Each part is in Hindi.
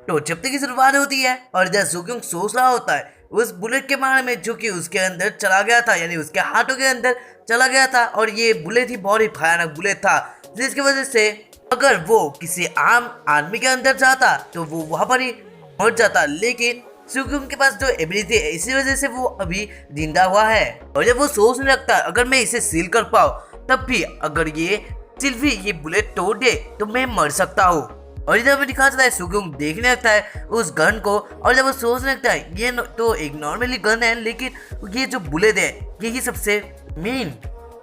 तो चैप्टर की शुरुआत होती है और इधर सुक्योंग सोच रहा होता है उस बुलेट के बारे में जो कि उसके अंदर चला गया था, यानी उसके हाथों के अंदर चला गया था। और ये बुलेट ही बहुत ही भयानक बुलेट था, जिसकी वजह से अगर वो किसी आम आदमी के अंदर जाता तो वो वहां पर ही मर जाता। लेकिन सुक्योंग के पास जो एबिलिटी है इसी वजह से वो अभी जिंदा हुआ है। और जब वो सोचने लगता है अगर मैं इसे सील कर पाऊँ तब भी अगर ये सिर्फ ये बुलेट तोड़ दे तो मैं मर सकता हूँ। और इधर में दिखा जाता है सुक्योंग देखने लगता है उस गन को और जब वो सोचने लगता है ये तो एक नॉर्मली गन है, लेकिन ये जो बुलेट है यही सबसे मेन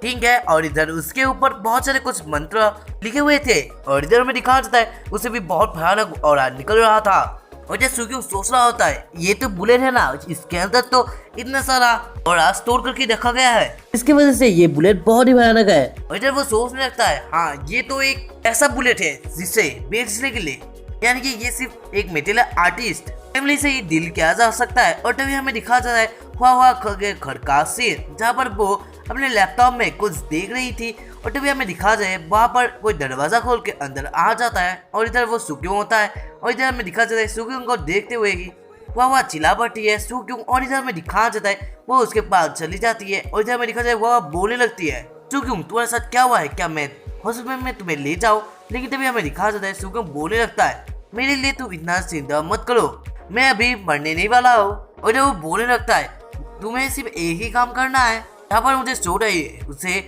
ठीक है। और इधर उसके ऊपर बहुत सारे कुछ मंत्र लिखे हुए थे और इधर में दिखा जाता है उसे भी बहुत भयानक और निकल रहा था। और जब सुक्योंग सोच रहा होता है ये तो बुलेट है ना, इसके अंदर तो इतना सारा और स्टोर करके रखा गया है, इसकी वजह से ये बुलेट बहुत ही भयानक है। और जब वो सोचने लगता है हाँ ये तो एक ऐसा बुलेट है जिसे बेचने के लिए, यानी कि ये सिर्फ एक मेटल आर्टिस्ट फैमिली से ही डील किया जा सकता है। और तभी हमें दिखा जाता है हुआ घर का सीन जहाँ पर वो अपने लैपटॉप में कुछ देख रही थी। और तभी हमें दिखा जाए वहाँ पर कोई दरवाजा खोल के अंदर आ जाता है और इधर वो सुक्योंग होता है। और इधर हमें दिखा जाता है सुक्योंग को देखते हुए ही वह चिल्ला पड़ती है सुक्योंग। और इधर हमें दिखा जाता है वो उसके पास चली जाती है और इधर हमें दिखा जाए वह बोलने लगती है सुक्योंग तुम्हारे साथ क्या हुआ है, क्या मैं हॉस्पिटल में तुम्हें ले जाऊँ। लेकिन तभी हमें दिखा जाता है सुक्योंग बोलने लगता है मेरे लिए तुम इतना चिंता मत करो, मैं अभी मरने नहीं वाला हूँ। और जब वो बोलने लगता है तुम्हें सिर्फ एक ही काम करना है, यहाँ पर मुझे चोट है उसे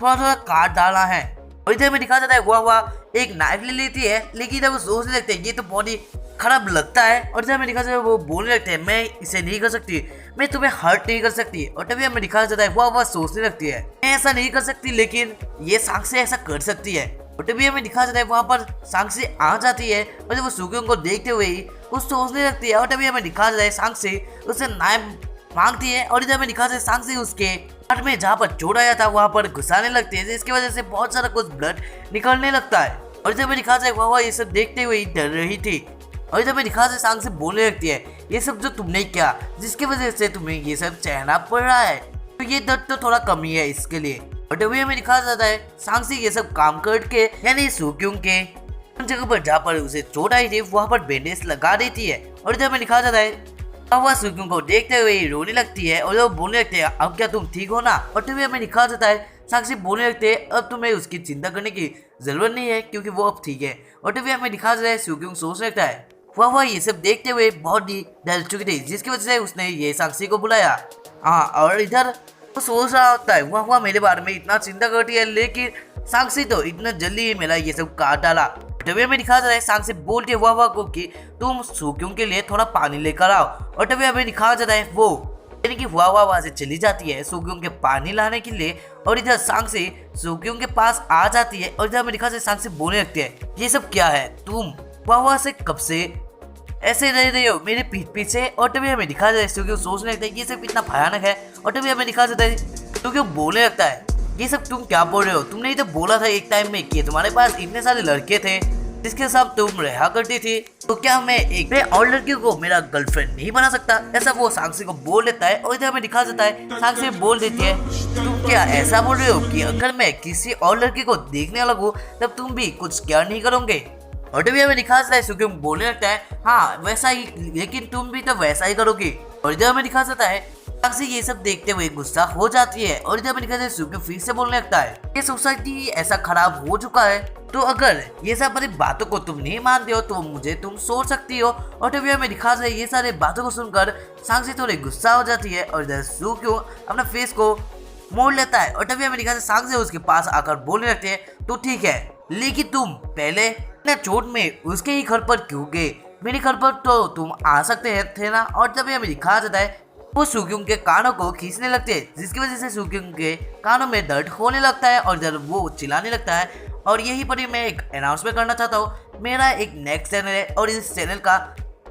थोड़ा थोड़ा काट डालना है। और इधर में दिखा जाता है हुआ एक नाइफ ले लेती है, लेकिन इधर वो सोचने लगते हैं ये तो बहुत ही खराब लगता है। और इधर में दिखा जाता है वो बोलने लगते हैं मैं इसे नहीं कर सकती, मैं तुम्हें हर्ट नहीं कर सकती। और तभी हमें दिखा जाता है हुआ सोचने लगती है मैं ऐसा नहीं कर सकती, लेकिन ये साक्षी ऐसा कर सकती है। और तभी हमें दिखा जाता है वहाँ पर साक्षी आ जाती है और जब वो सुक्योंग को देखते हुए ही वो सोचने लगती है। और तभी हमें दिखा जाता है साक्षी उसे नाइफ मांगती है और इधर में दिखा जाता है साक्षी उसके हाथ में जहाँ पर चोट आया था वहाँ पर घुसाने लगती है, जिसकी वजह से बहुत सारा कुछ ब्लड निकलने लगता है। और इधर में दिखा जाए वह ये सब देखते हुए डर रही थी। और इधर में दिखा जाए सांग से बोलने लगती है ये सब जो तुमने किया जिसकी वजह से तुम्हें ये सब सहना पड़ रहा है, तो ये दर्द तो थोड़ा कमी है इसके लिए। और तभी हमें दिखा जाता है सांग से ये सब काम करके यानी सुक्योंग के उन जगह पर जहाँ पर उसे चोट आई थी वहाँ पर बैंडेज लगा देती है। और इधर में दिखा जाता है वह सुक्योंग को देखते हुए रोने लगती है और वो बोलने लगते हैं अब क्या तुम ठीक हो ना। और तभी हमें दिखा जाता है साक्षी बोलने लगते हैं अब तुम्हें उसकी चिंता करने की जरूरत नहीं है क्योंकि वो अब ठीक है। और तभी हमें दिखा जाता है सुक्योंग सोच लगता है वह ये सब देखते हुए बहुत ही डर चुकी थी, जिसकी वजह से उसने ये साक्षी को बुलाया। हाँ, और इधर वो सोच रहा होता है वह मेरे बारे में इतना चिंता करती है, लेकिन साक्षी तो इतना जल्दी ही मेरा ये सब काट डाला। तभी हमें दिखा जाता है साक्षी बोलती है वह को कि तुम सुक्योंग के लिए थोड़ा पानी लेकर आओ। और तभी हमें दिखा जाता है वो यानी कि वहाँ से चली जाती है सुक्योंग के पानी लाने के लिए। और इधर साक्षी सुक्योंग के पास आ जाती है और इधर हमें दिखा जाता है साक्षी बोलने लगती है ये सब क्या है, तुम वहाँ से कब से ऐसे रह रहे हो मेरे पीठ पीछे। और तभी हमें दिखा जाता है सुक्योंग सोचने लगता है ये सब इतना भयानक है। और तभी हमें दिखा जाता है सुक्योंग बोलने लगता है ये सब तुम क्या बोल रहे हो, तुमने ही तो बोला था एक टाइम में कि तुम्हारे पास इतने सारे लड़के थे जिसके साथ तुम रहा करती थी, तो क्या मैं एक और लड़की को मेरा गर्लफ्रेंड नहीं बना सकता, ऐसा वो साक्षी को बोल देता है। और इधर हमें दिखा जाता है साक्षी बोल देती है तुम क्या ऐसा बोल रहे हो कि अगर मैं किसी और लड़की को देखने लगूं तब तुम भी कुछ क्या नहीं करोगे। और तभी हमें दिखा जाता है सुक्योंग बोलने लगता है हाँ वैसा ही, लेकिन तुम भी तो वैसा ही करोगे। और इधर हमें दिखा जाता है साक्षी ये सब देखते हुए गुस्सा हो जाती है। और इधर हमें दिखा जाता है सुक्योंग फिर से बोलने लगता है ये सोसाइटी ऐसा खराब हो चुका है, तो अगर ये सब बड़ी बातों को तुम नहीं मानते हो तो मुझे तुम सोच सकती हो। और तभी हमें दिखा जाए ये सारे बातों को सुनकर साक्षी थोड़ी गुस्सा हो जाती है और इधर सुक्योंग अपना फेस को मोड़ लेता है। और तभी हमें दिखा जाए साक्षी उसके पास आकर बोलने लगते हैं तो ठीक है, लेकिन तुम पहले इतना चोट में उसके ही घर पर क्यों गए, मेरे घर पर तो तुम आ सकते थे ना। और तभी हमें दिखा जाता है वो सुक्योंग के कानों को खींचने लगते हैं, जिसकी वजह से सुक्योंग के कानों में दर्द होने लगता है और इधर वो चिल्लाने लगता है। और यही पर मैं एक अनाउंसमेंट करना चाहता हूँ, मेरा एक नेक्स्ट चैनल है और इस चैनल का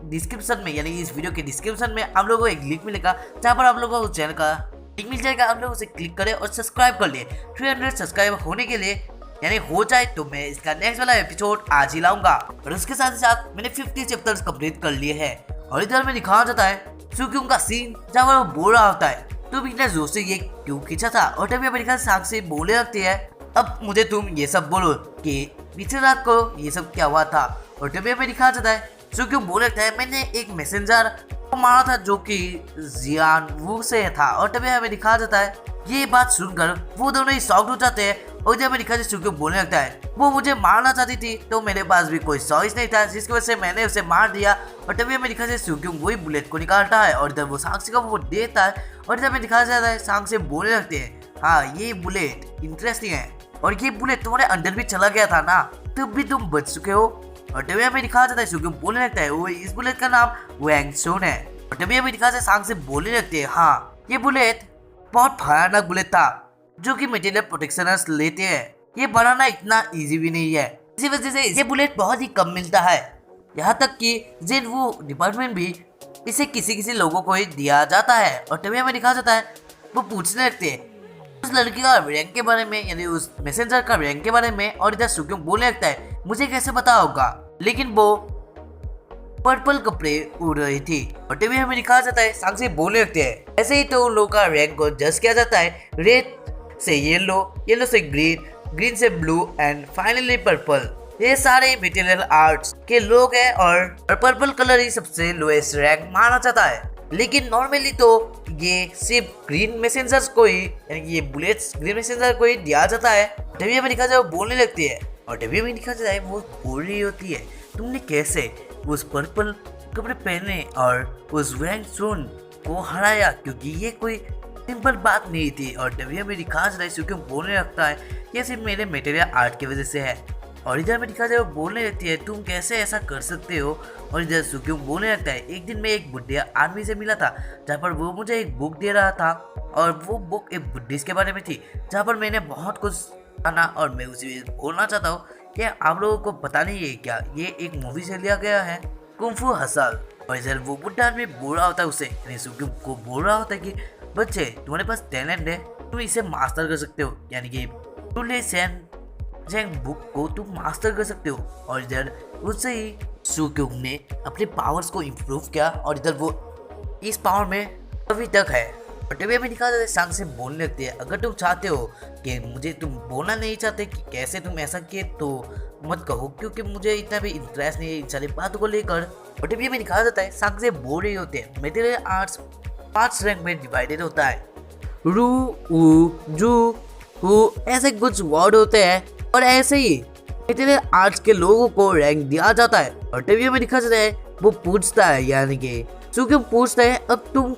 डिस्क्रिप्शन में यानी इस वीडियो के डिस्क्रिप्शन में आप लोगों को एक लिंक मिलेगा जहाँ पर आप लोगों को उस चैनल का लिंक मिल जाएगा। आप लोग उसे क्लिक करें और सब्सक्राइब कर लिए। 300 सब्सक्राइबर होने के लिए यानी हो जाए तो मैं इसका नेक्स्ट वाला एपिसोड आज ही लाऊंगा। और उसके साथ ही साथ मैंने 50 चैप्टर्स कंप्लीट कर लिए हैं। और इधर में दिखाया जाता है सुक्योंग का सीन जहाँ वो बोल रहा होता है तुम इतना जोर से ये क्यों खींचा था। और तभी अमेरिका साक्षी बोलने लगती है अब मुझे तुम ये सब बोलो कि पिछले रात को ये सब क्या हुआ था। और तभी हमें दिखाया जाता है सुक्योंग बोलने लगता है मैंने एक मैसेंजर को मारा था जो कि जियान वू से था। और तभी हमें दिखा जाता है ये बात सुनकर वो दोनों ही शॉक्ड हो जाते हैं। और जब हमें दिखा जाता है सुक्योंग बोलने लगता है वो मुझे मारना चाहती थी तो मेरे पास भी कोई चॉइस नहीं था जिसकी वजह से मैंने उसे मार दिया। और तभी हमें दिखा जाता है सुक्योंग वही बुलेट को निकालता है और इधर वो सांग को वो देता है। और इधर हमें दिखाया जाता है सांग से बोलने लगते हैं हाँ ये बुलेट इंटरेस्टिंग है और ये बुलेट तुम्हारे अंदर भी चला गया था ना तब भी तुम बच चुके हो। और तभी हमें दिखाया जाता है सुक्योंग बोलने लगता है वो इस बुलेट का नाम वैंग सुन है। और तभी हमें दिखाया जाता है सांग से बोलने लगते हैं हाँ ये बुलेट बहुत भयानक बुलेट था जो कि मटेरियल प्रोटेक्शनर्स लेते हैं। ये बनाना इतना इजी भी नहीं है इसी वजह से ये बुलेट बहुत ही कम मिलता है। यहाँ तक कि जेन वो डिपार्टमेंट भी इसे किसी किसी लोगों को ही दिया जाता है। और तभी हमें दिखाया जाता है वो पूछने लगते हैं उस लड़की का रैंक के बारे में यानी उस मैसेंजर का रैंक के बारे में। और इधर सुक्योंग बोलने लगता है मुझे कैसे पता होगा लेकिन वो पर्पल कपड़े उड़ रही थी। और तभी हमें दिखाया जाता है सांग से बोलने लगते हैं ऐसे ही तो उन लोगों का रैंक को जज किया जाता है रेड से येलो, येलो से ग्रीन, ग्रीन से ब्लू एंड फाइनली पर्पल। ये सारे मटेरियल आर्ट्स के लोग हैं और पर्पल कलर ही सबसे लोएस्ट रैंक माना जाता है। लेकिन नॉर्मली तो ये सिर्फ ग्रीन मैसेंजर्स को ही यानी कि ये बुलेट्स ग्रीन मैसेंजर को ही दिया जाता है। तभी हमें दिखा जाए वो बोलने लगती है और तभी हमें दिखा जाए वो बोल रही होती है तुमने कैसे उस पर्पल कपड़े पहने और उस वैंग सुन को हराया क्योंकि ये कोई सिंपल बात नहीं थी। और तभी हमें दिखा जाए सुक्योंग बोलने लगता है ये सिर्फ मेरे मटेरियल आर्ट की वजह से है। और इधर में दिखा जाए वो बोलने लगती है तुम कैसे ऐसा कर सकते हो। और इधर सुक्योंग बोलने लगता है एक दिन मैं एक बुढ़िया आदमी से मिला था जहाँ पर वो मुझे एक बुक दे रहा था और वो बुक एक बुद्धिस्ट के बारे में थी जहाँ पर मैंने बहुत कुछ जाना। और मैं उसे बोलना चाहता हूँ कि आप लोगों को पता नहीं है क्या ये एक मूवी से लिया गया है कुंफू हसल। और इधर वो बुढ़ा आदमी बोल रहा होता है उसे यानी सुक्योंग को बोल रहा होता है कि बच्चे तुम्हारे पास टैलेंट है तुम इसे मास्टर कर सकते हो यानी कि टूले सैन जैंग बुक को तुम मास्टर कर सकते हो। और इधर उससे ही सुक्योंग ने अपने पावर्स को इम्प्रूव किया और इधर वो इस पावर में अभी तक है। और तभी हमें दिखा जाता है सांग से बोलने लगती है अगर तुम चाहते हो कि मुझे तुम बोलना नहीं चाहते कि कैसे तुम ऐसा किए तो मत कहो क्योंकि मुझे इतना भी इंटरेस्ट नहीं है इन सारी बातों को लेकर। और तभी हमें दिखा जाता है सांग से बोल रहे होते हैं मटेरियल आर्ट्स 5 रैंक में डिवाइडेड होता है रू ऊ जू हु ऐसे कुछ वर्ड होते हैं और ऐसे ही मटेरियल आर्ट्स के लोगों को रैंक दिया जाता है। और तभी हमें दिखा जाता है वो पूछता है यानी कि सुक्योंग पूछता है अब तुम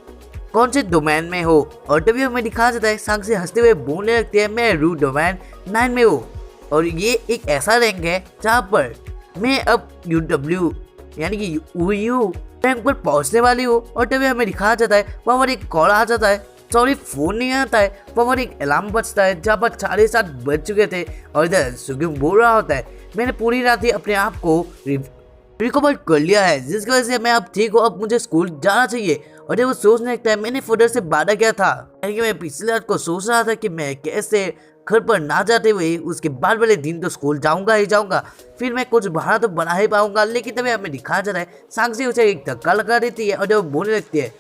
कौन से डोमेन में हो। और तभी हमें दिखा जाता है सांग से हंसते हुए बोलने लगते हैं मैं रू डोमेन 9 में हूँ और ये एक ऐसा रैंक है जहाँ पर मैं अब UW यानी कि UU रैंक पर पहुँचने वाली हूँ। और तभी हमें दिखाया जाता है वहाँ पर एक कॉल आ जाता है सॉरी फोन नहीं आता है वहाँ पर एक अलार्म बजता है जहाँ पर 7:30 बज चुके थे। और इधर सुक्योंग बोल रहा होता है मैंने पूरी रात ही अपने आप को रिकवर कर लिया है जिसकी वजह से मैं अब ठीक हूँ अब मुझे स्कूल जाना चाहिए। और जब वो सोचने लगता है मैंने फादर से वादा किया था यानी कि मैं पिछले रात को सोच रहा था कि मैं कैसे घर पर ना जाते हुए उसके बाद वाले दिन तो स्कूल जाऊंगा ही जाऊंगा फिर मैं कुछ बहाना तो बना ही पाऊंगा। लेकिन तभी हमें दिखाया जाता है सांग उसे एक धक्का लगा देती है और जब वो बोलने लगती है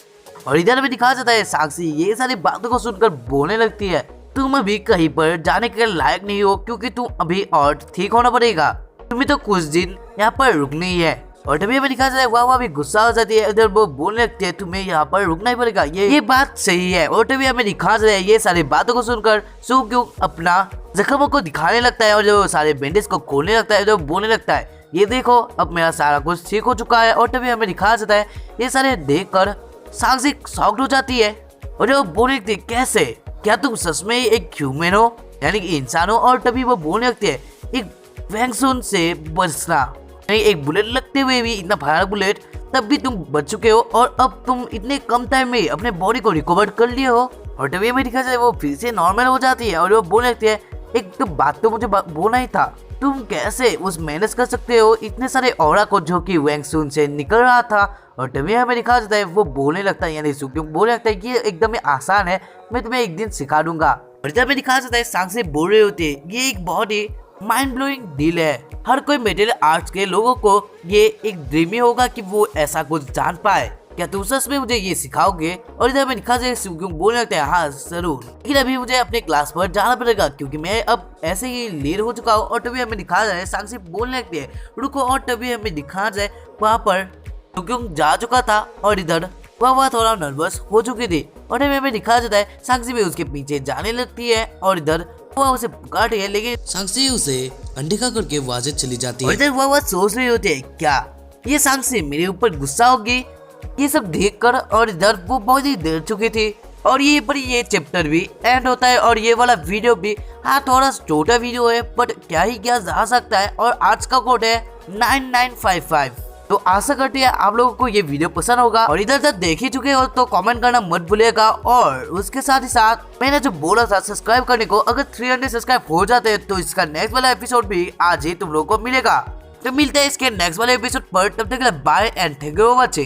और इधर हमें दिखाया जाता है साक्षी ये सारी बातों को सुनकर बोलने लगती है तुम अभी कहीं पर जाने के लायक नहीं हो क्योंकि तुम अभी और ठीक होना पड़ेगा तुम्हें तो कुछ दिन यहाँ पर रुकनी ही है। और तभी हमें दिखाया जाता है वह भी गुस्सा हो जाती है इधर वो बोलने लगती है तुम्हें यहाँ पर रुकना ही पड़ेगा ये बात सही है। और तभी हमें दिखाया जाता है ये सारी बातों को सुनकर सुक्योंग अपना जख्मों को दिखाने लगता है और जो सारे बैंडेज को खोलने लगता है जो बोलने लगता है ये देखो अब मेरा सारा कुछ ठीक हो चुका है। और तभी हमें दिखाया जाता है ये सारे देख कर सांग शॉक्ड हो जाती है और जब बोलने लगती है कैसे क्या तुम सच में एक ह्यूमन हो यानी कि इंसान हो। और तभी वो बोलने लगती है एक वैंग सुन से बचना एक बुलेट लगते हुए भी इतना भयानक बुलेट तब भी तुम बच चुके हो और अब तुम इतने कम टाइम में अपने बॉडी को रिकवर कर लिए हो। और तभी हमें दिखा जाए वो फिर से नॉर्मल हो जाती है और वो बोलने लगती है एक तो बात तो मुझे बोलना ही था तुम कैसे उस मैनेज कर सकते हो इतने सारे ऑरा को जो कि वैंग सुन से निकल रहा था। और तभी हमें दिखा जाता है वो बोलने लगता है यानी सुक्योंग बोलने लगता है ये एकदम आसान है मैं तुम्हें एक दिन सिखा दूंगा। और जब हमें दिखा जाता है सांग से बोल रहे होते हैं ये एक बहुत ही माइंड ब्लोइंग डील है हर कोई मटेरियल आर्ट्स के लोगों को ये एक ड्रीम ही होगा कि वो ऐसा कुछ जान पाए क्या तुम सच में मुझे ये सिखाओगे? और इधर में निखा से सुगुंग बोलने लगते हैं हाँ जरूर, लेकिन अभी मुझे अपने क्लास पर जाना पड़ेगा क्योंकि मैं अब ऐसे ही लेट हो चुका हूँ। और तभी हमें दिखा जाए सांगसी बोलने लगती है रुको, और तभी हमें दिखा जाए वहाँ पर सुगुंग जा चुका था और इधर वह थोड़ा नर्वस हो चुकी थी। और हमें दिखा जाता है सांगसी भी उसके पीछे जाने लगती है और इधर वह उसे पुकारती है, लेकिन सांगसी उसे अनदेखा करके वहां चली जाती और है। इधर वह सोच रही होती है क्या ये सांगसी मेरे ऊपर गुस्सा होगी ये सब देखकर। और इधर वो बहुत ही डर चुकी थी और ये पर ये चैप्टर भी एंड होता है और ये वाला वीडियो भी हाँ थोड़ा छोटा वीडियो है बट क्या ही किया जा सकता है। और आज का कोड है 9955। तो आशा करते हैं आप लोगों को ये वीडियो पसंद होगा और इधर तक देख ही चुके हो तो कमेंट करना मत भूलिएगा। और उसके साथ ही साथ मैंने जो बोला था सब्सक्राइब करने को, अगर 300 सब्सक्राइब हो जाते हैं तो इसका नेक्स्ट वाला एपिसोड भी आज ही तुम लोगों को मिलेगा। तो मिलते हैं इसके नेक्स्ट वाले एपिसोड पर, तब तक के लिए bye and thank you for watching.